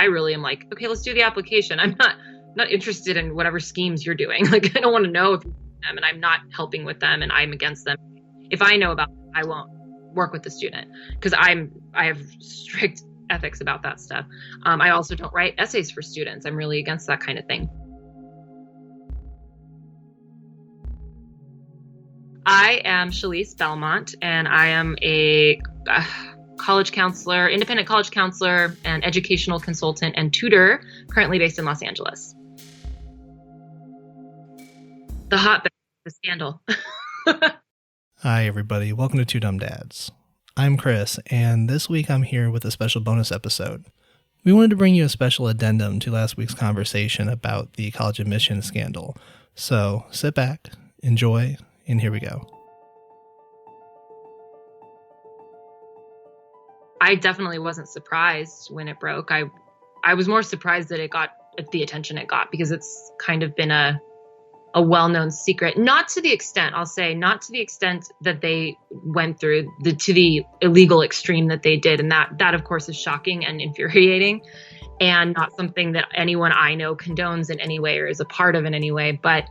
I really am like, okay, let's do the application. I'm not interested in whatever schemes you're doing. Like, I don't want to know if you're them and I'm not helping with them and I'm against them. If I know about it, I won't work with the student because I have strict ethics about that stuff. I also don't write essays for students. I'm really against that kind of thing. I am Chelese Belmont, and I am a college counselor, independent college counselor, and educational consultant and tutor, currently based in Los Angeles. The hotbed, the scandal. Hi, everybody. Welcome to Two Dumb Dads. I'm Chris, and this week I'm here with a special bonus episode. We wanted to bring you a special addendum to last week's conversation about the college admissions scandal. So sit back, enjoy, and here we go. I definitely wasn't surprised when it broke. I was more surprised that it got the attention it got because it's kind of been a well-known secret. Not to the extent that they went through to the illegal extreme that they did. And that of course is shocking and infuriating and not something that anyone I know condones in any way or is a part of in any way. But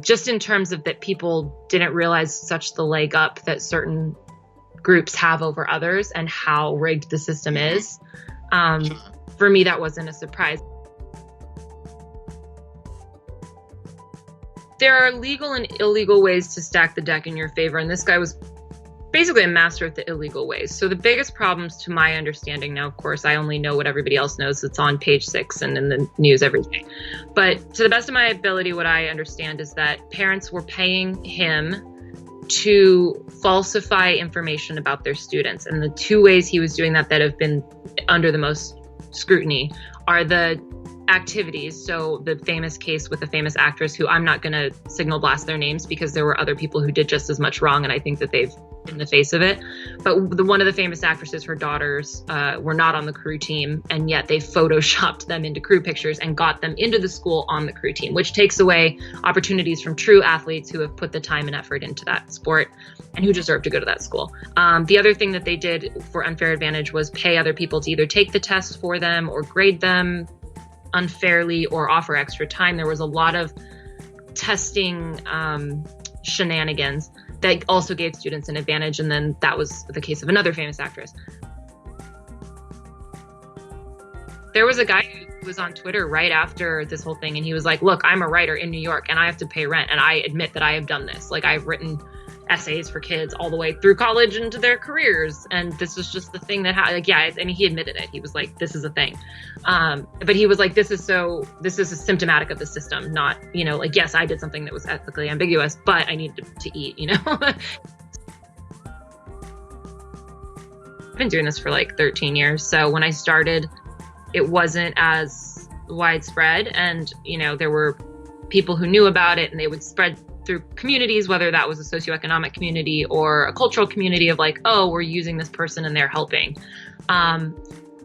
just in terms of that people didn't realize such the leg up that certain groups have over others and how rigged the system is. For me, that wasn't a surprise. There are legal and illegal ways to stack the deck in your favor, and this guy was basically a master of the illegal ways. So the biggest problems, to my understanding now, of course, I only know what everybody else knows. It's on page 6 and in the news every day. But to the best of my ability, what I understand is that parents were paying him to falsify information about their students. And the two ways he was doing that have been under the most scrutiny are the activities. So the famous case with the famous actress, who I'm not going to signal blast their names because there were other people who did just as much wrong, and I think that they've in the face of it. But one of the famous actresses, her daughters were not on the crew team, and yet they photoshopped them into crew pictures and got them into the school on the crew team, which takes away opportunities from true athletes who have put the time and effort into that sport and who deserve to go to that school. The other thing that they did for unfair advantage was pay other people to either take the test for them or grade them unfairly or offer extra time. There was a lot of testing shenanigans that also gave students an advantage, and then that was the case of another famous actress. There was a guy who was on Twitter right after this whole thing, and he was like, look, I'm a writer in New York and I have to pay rent, and I admit that I have done this. Like, I've written essays for kids all the way through college into their careers, and this is just the thing that and he admitted it. He was like, this is a thing, but he was like, this is symptomatic of the system, not, like, yes, I did something that was ethically ambiguous, but I needed to eat. I've been doing this for like 13 years, so when I started it wasn't as widespread, and there were people who knew about it and they would spread through communities, whether that was a socioeconomic community or a cultural community of like, oh, we're using this person and they're helping. And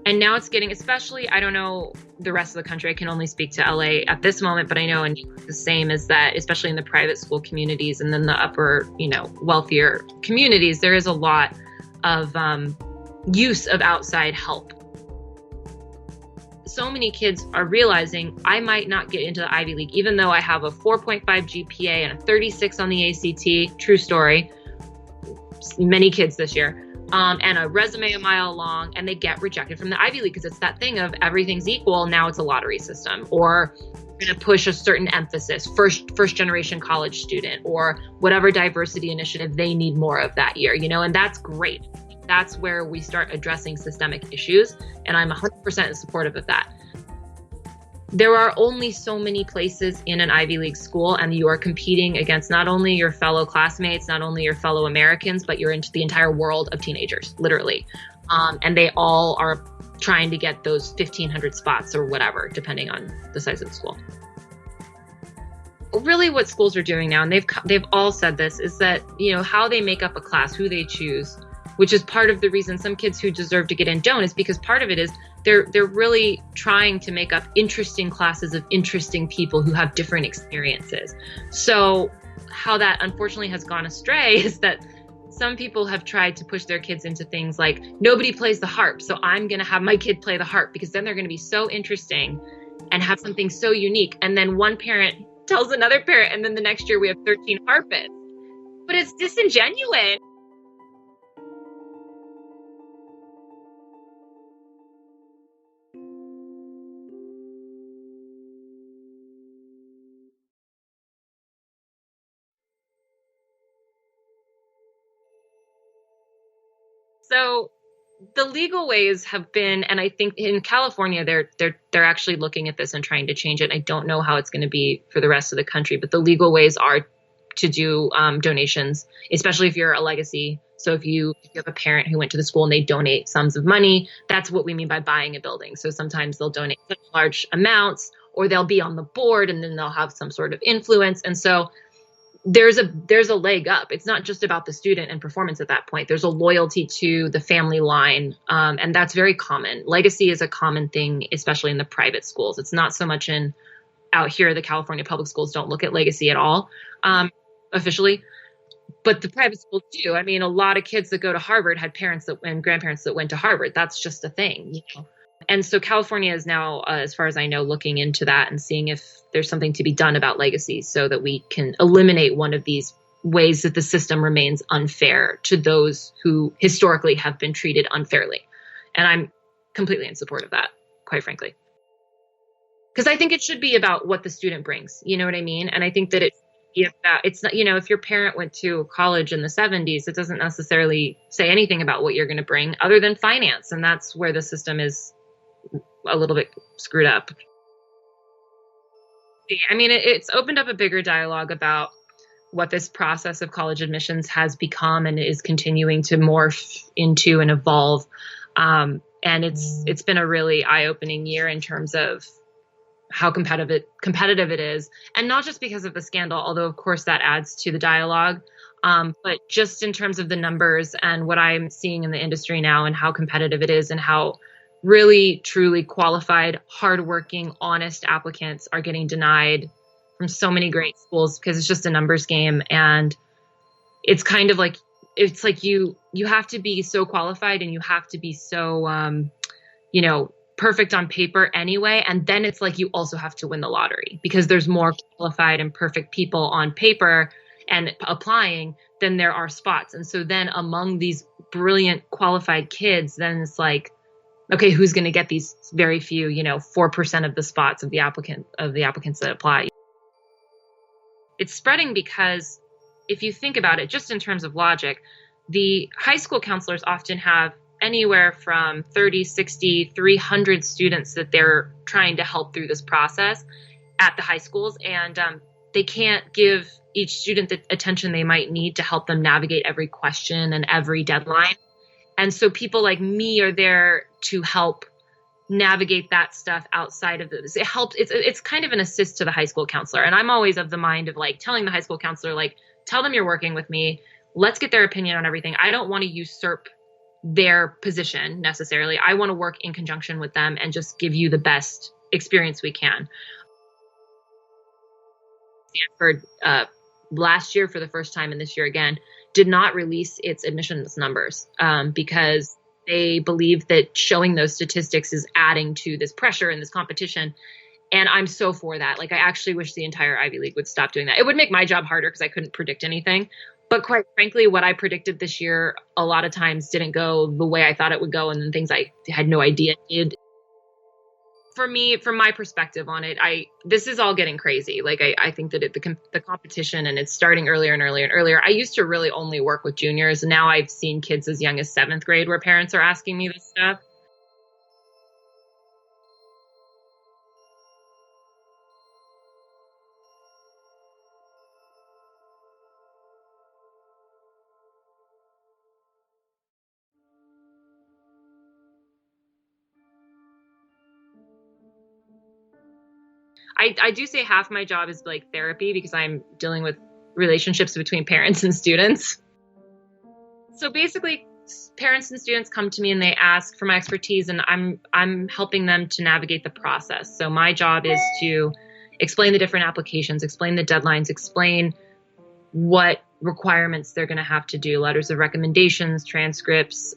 now it's getting, especially, I don't know the rest of the country, I can only speak to LA at this moment, but I know in the same is that, especially in the private school communities and then the upper, wealthier communities, there is a lot of use of outside help. So many kids are realizing I might not get into the Ivy League, even though I have a 4.5 GPA and a 36 on the ACT, true story, many kids this year, and a resume a mile long, and they get rejected from the Ivy League because it's that thing of everything's equal, now it's a lottery system, or we're going to push a certain emphasis, first generation college student, or whatever diversity initiative they need more of that year, and that's great. That's where we start addressing systemic issues, and I'm 100% supportive of that. There are only so many places in an Ivy League school, and you are competing against not only your fellow classmates, not only your fellow Americans, but you're into the entire world of teenagers, literally. And they all are trying to get those 1,500 spots or whatever, depending on the size of the school. Really what schools are doing now, and they've all said this, is that, how they make up a class, who they choose, which is part of the reason some kids who deserve to get in don't, is because part of it is they're really trying to make up interesting classes of interesting people who have different experiences. So how that unfortunately has gone astray is that Some people have tried to push their kids into things like nobody plays the harp, so I'm going to have my kid play the harp because then they're going to be so interesting and have something so unique. And then one parent tells another parent, and then the next year we have 13 harpists. But it's disingenuous. So the legal ways have been, and I think in California they're actually looking at this and trying to change it. I don't know how it's going to be for the rest of the country, but the legal ways are to do donations, especially if you're a legacy. So if you have a parent who went to the school and they donate sums of money, that's what we mean by buying a building. So sometimes they'll donate such large amounts, or they'll be on the board and then they'll have some sort of influence. And so there's a leg up. It's not just about the student and performance at that point. There's a loyalty to the family line. And that's very common. Legacy is a common thing, especially in the private schools. It's not so much out here. The California public schools don't look at legacy at all, officially, but the private schools do. I mean, a lot of kids that go to Harvard had parents and grandparents that went to Harvard. That's just a thing, And so California is now, as far as I know, looking into that and seeing if there's something to be done about legacy so that we can eliminate one of these ways that the system remains unfair to those who historically have been treated unfairly. And I'm completely in support of that, quite frankly. Because I think it should be about what the student brings. You know what I mean? And I think that it's not, if your parent went to college in the 70s, it doesn't necessarily say anything about what you're going to bring other than finance. And that's where the system is a little bit screwed up. I mean, it's opened up a bigger dialogue about what this process of college admissions has become and is continuing to morph into and evolve. And it's been a really eye-opening year in terms of how competitive it is. And not just because of the scandal, although of course that adds to the dialogue, but just in terms of the numbers and what I'm seeing in the industry now and how competitive it is and how really, truly qualified, hardworking, honest applicants are getting denied from so many great schools because it's just a numbers game. And it's kind of like, you have to be so qualified and you have to be so, perfect on paper anyway. And then it's like, you also have to win the lottery because there's more qualified and perfect people on paper and applying than there are spots. And so then among these brilliant qualified kids, then it's like, okay, who's going to get these very few, 4% of the spots of the applicants that apply? It's spreading because if you think about it, just in terms of logic, the high school counselors often have anywhere from 30, 60, 300 students that they're trying to help through this process at the high schools. And they can't give each student the attention they might need to help them navigate every question and every deadline. And so people like me are there to help navigate that stuff outside of this. It helps. It's kind of an assist to the high school counselor. And I'm always of the mind of like telling the high school counselor, like, tell them you're working with me. Let's get their opinion on everything. I don't want to usurp their position necessarily. I want to work in conjunction with them and just give you the best experience we can. Stanford, last year for the first time and this year again, did not release its admissions numbers because they believe that showing those statistics is adding to this pressure and this competition. And I'm so for that. Like, I actually wish the entire Ivy League would stop doing that. It would make my job harder because I couldn't predict anything. But quite frankly, what I predicted this year a lot of times didn't go the way I thought it would go. And then things I had no idea did. For me, from my perspective on it, this is all getting crazy. Like, I think that the competition, and it's starting earlier and earlier and earlier. I used to really only work with juniors. And now I've seen kids as young as 7th grade where parents are asking me this stuff. I do say half my job is like therapy because I'm dealing with relationships between parents and students. So basically, parents and students come to me and they ask for my expertise, and I'm helping them to navigate the process. So my job is to explain the different applications, explain the deadlines, explain what requirements they're going to have to do, letters of recommendations, transcripts,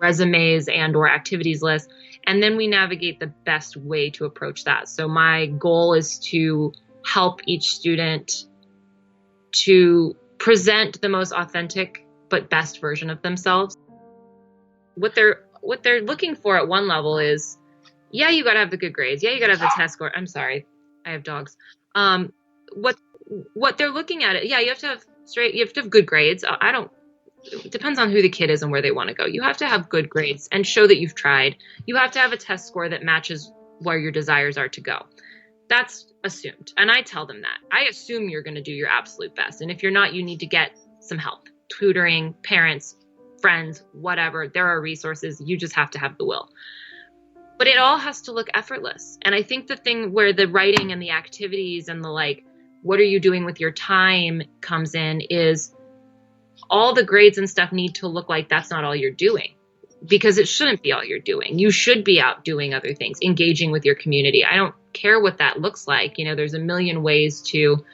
resumes, and or activities lists. And then we navigate the best way to approach that. So my goal is to help each student to present the most authentic but best version of themselves. What they're looking for at one level is, yeah, you got to have the good grades. Yeah, you got to have the test score. I'm sorry, I have dogs. What they're looking at, yeah, you have to have good grades. It depends on who the kid is and where they want to go. You have to have good grades and show that you've tried. You have to have a test score that matches where your desires are to go. That's assumed. And I tell them that. I assume you're going to do your absolute best. And if you're not, you need to get some help. Tutoring, parents, friends, whatever. There are resources. You just have to have the will. But it all has to look effortless. And I think the thing where the writing and the activities and the what are you doing with your time comes in is all the grades and stuff need to look like that's not all you're doing, because it shouldn't be all you're doing. You should be out doing other things, engaging with your community. I don't care what that looks like. There's a million ways to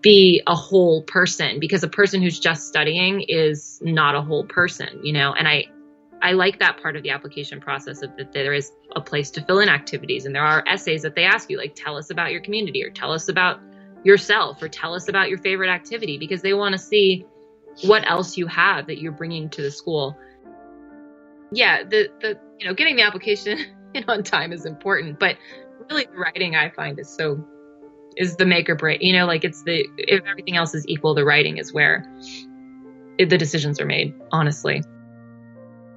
be a whole person, because a person who's just studying is not a whole person, and I like that part of the application process of that there is a place to fill in activities, and there are essays that they ask you, tell us about your community, or tell us about yourself, or tell us about your favorite activity, because they want to see what else you have that you're bringing to the school. Yeah, the getting the application in on time is important, but really the writing I find is the make or break. If everything else is equal, the writing is where the decisions are made, honestly.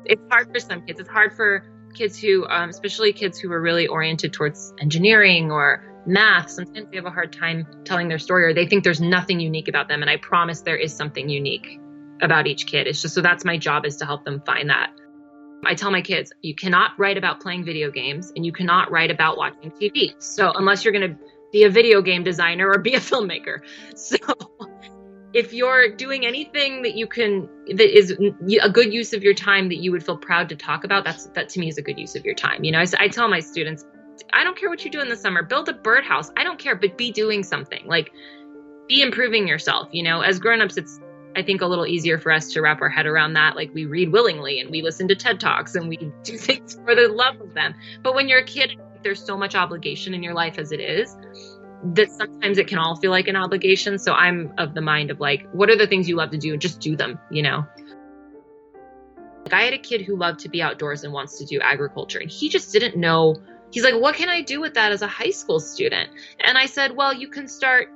It's hard for some kids. It's hard for kids who, especially kids who are really oriented towards engineering or math. Sometimes they have a hard time telling their story, or they think there's nothing unique about them. And I promise there is something unique about each kid. It's just, so that's my job, is to help them find that. I tell my kids, you cannot write about playing video games, and you cannot write about watching TV. So unless you're going to be a video game designer or be a filmmaker. So if you're doing anything that is a good use of your time that you would feel proud to talk about, that to me is a good use of your time. I tell my students, I don't care what you do in the summer, build a birdhouse. I don't care, but be doing something, be improving yourself. As grownups, it's, I think, a little easier for us to wrap our head around that. We read willingly, and we listen to TED Talks, and we do things for the love of them. But when you're a kid, there's so much obligation in your life as it is, that sometimes it can all feel like an obligation. So I'm of the mind of what are the things you love to do, and just do them, I had a kid who loved to be outdoors and wants to do agriculture, and he just didn't know. He's like, what can I do with that as a high school student? And I said, well, you can start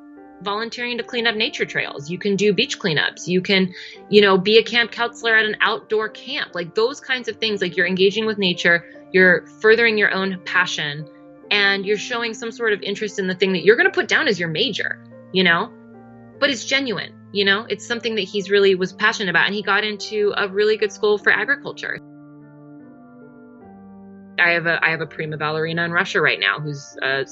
volunteering to clean up nature trails. You can do beach cleanups. You can, be a camp counselor at an outdoor camp. Those kinds of things. You're engaging with nature, you're furthering your own passion, and you're showing some sort of interest in the thing that you're going to put down as your major, but it's genuine, it's something that he's really was passionate about. And he got into a really good school for agriculture. I have a prima ballerina in Russia right now who's a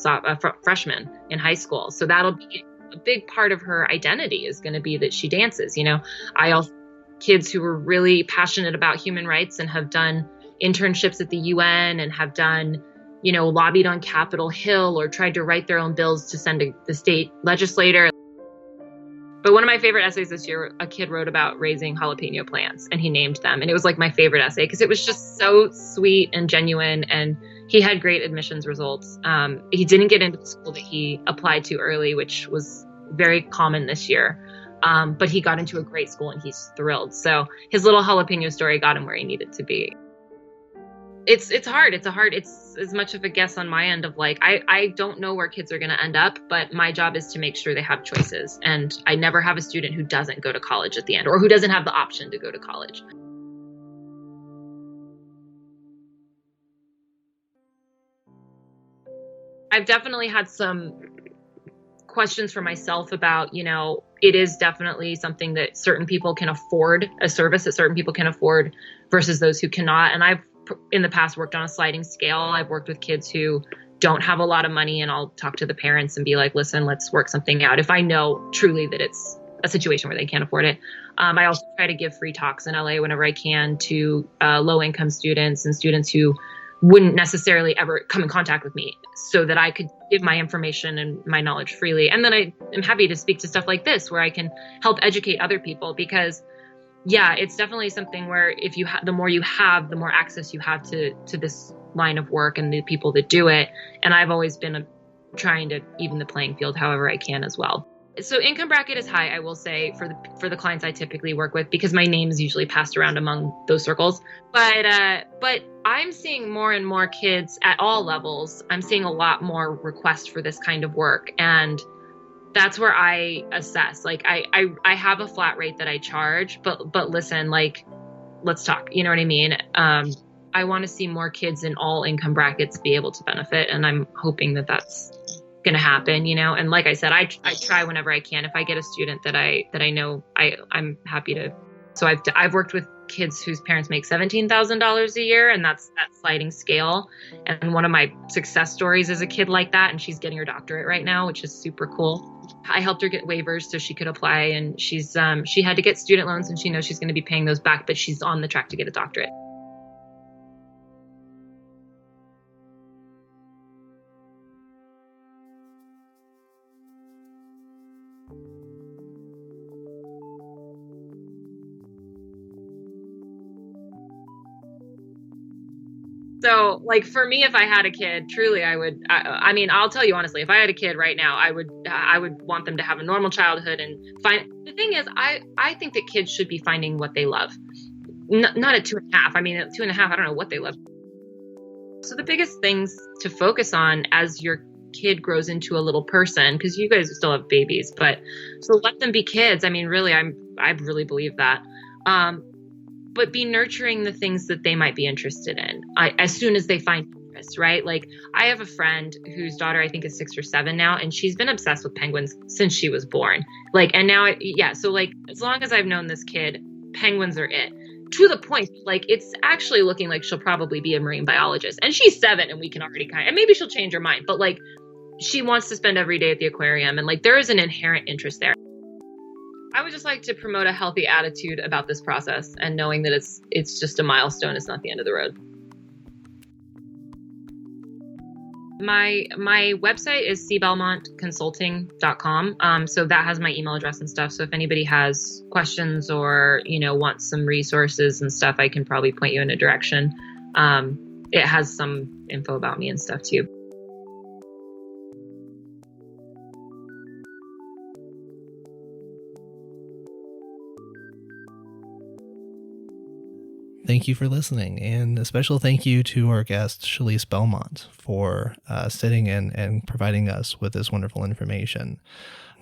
freshman in high school. So that'll be a big part of her identity, is going to be that she dances. I also kids who are really passionate about human rights and have done internships at the UN and have done, lobbied on Capitol Hill or tried to write their own bills to send to the state legislator. But one of my favorite essays this year, a kid wrote about raising jalapeno plants, and he named them. And it was my favorite essay because it was just so sweet and genuine, and he had great admissions results. He didn't get into the school that he applied to early, which was very common this year. But he got into a great school, and he's thrilled. So his little jalapeno story got him where he needed to be. It's hard. It's as much of a guess on my end of I don't know where kids are going to end up, but my job is to make sure they have choices. And I never have a student who doesn't go to college at the end, or who doesn't have the option to go to college. I've definitely had some questions for myself about, it is definitely something that certain people can afford, a service that certain people can afford versus those who cannot. And I've in the past worked on a sliding scale. I've worked with kids who don't have a lot of money, and I'll talk to the parents and be like, listen, let's work something out if I know truly that it's a situation where they can't afford it. I also try to give free talks in LA whenever I can to low income students and students who wouldn't necessarily ever come in contact with me, so that I could give my information and my knowledge freely. And then I am happy to speak to stuff like this, where I can help educate other people, because yeah, it's definitely something where if you the more you have, the more access you have to this line of work and the people that do it. And I've always been trying to even the playing field however I can as well. So income bracket is high, I will say, for the clients I typically work with, because my name is usually passed around among those circles. But I'm seeing more and more kids at all levels. I'm seeing a lot more requests for this kind of work, and that's where I assess. Like I have a flat rate that I charge, but listen, like, let's talk. You know what I mean? I want to see more kids in all income brackets be able to benefit, and I'm hoping that that's going to happen, you know. And like I said, I try whenever I can. If I get a student that I know, I'm happy to. So I've worked with kids whose parents make $17,000 a year, and that's that sliding scale. And one of my success stories is a kid like that, and she's getting her doctorate right now, which is super cool. I helped her get waivers so she could apply, and she had to get student loans, and she knows she's going to be paying those back, but she's on the track to get a doctorate. So, like, for me, if I had a kid, truly, I would. I mean, I'll tell you honestly, if I had a kid right now, I would want them to have a normal childhood and find. The thing is, I think that kids should be finding what they love. Not at 2.5. I mean, at 2.5, I don't know what they love. So the biggest things to focus on as your kid grows into a little person, because you guys still have babies, but so let them be kids. I mean, really, I really believe that. But be nurturing the things that they might be interested in as soon as they find interest, right? Like, I have a friend whose daughter I think is 6 or 7 now, and she's been obsessed with penguins since she was born. Like, and now, so like, as long as I've known this kid, penguins are it. To the point, like, it's actually looking like she'll probably be a marine biologist. And she's 7, and we can already and maybe she'll change her mind, but like, she wants to spend every day at the aquarium, and like, there is an inherent interest there. I would just like to promote a healthy attitude about this process, and knowing that it's just a milestone. It's not the end of the road. My website is cbelmontconsulting.com. So that has my email address and stuff. So if anybody has questions or, wants some resources and stuff, I can probably point you in a direction. It has some info about me and stuff too. Thank you for listening, and a special thank you to our guest, Chelese Belmont, for sitting in and providing us with this wonderful information.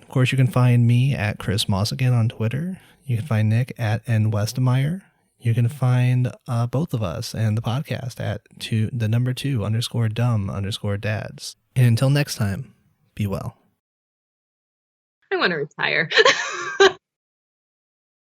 Of course, you can find me at Chris Mossigan on Twitter. You can find Nick at NWestmeyer. You can find both of us and the podcast at _2_dumb_dads. And until next time, be well. I want to retire.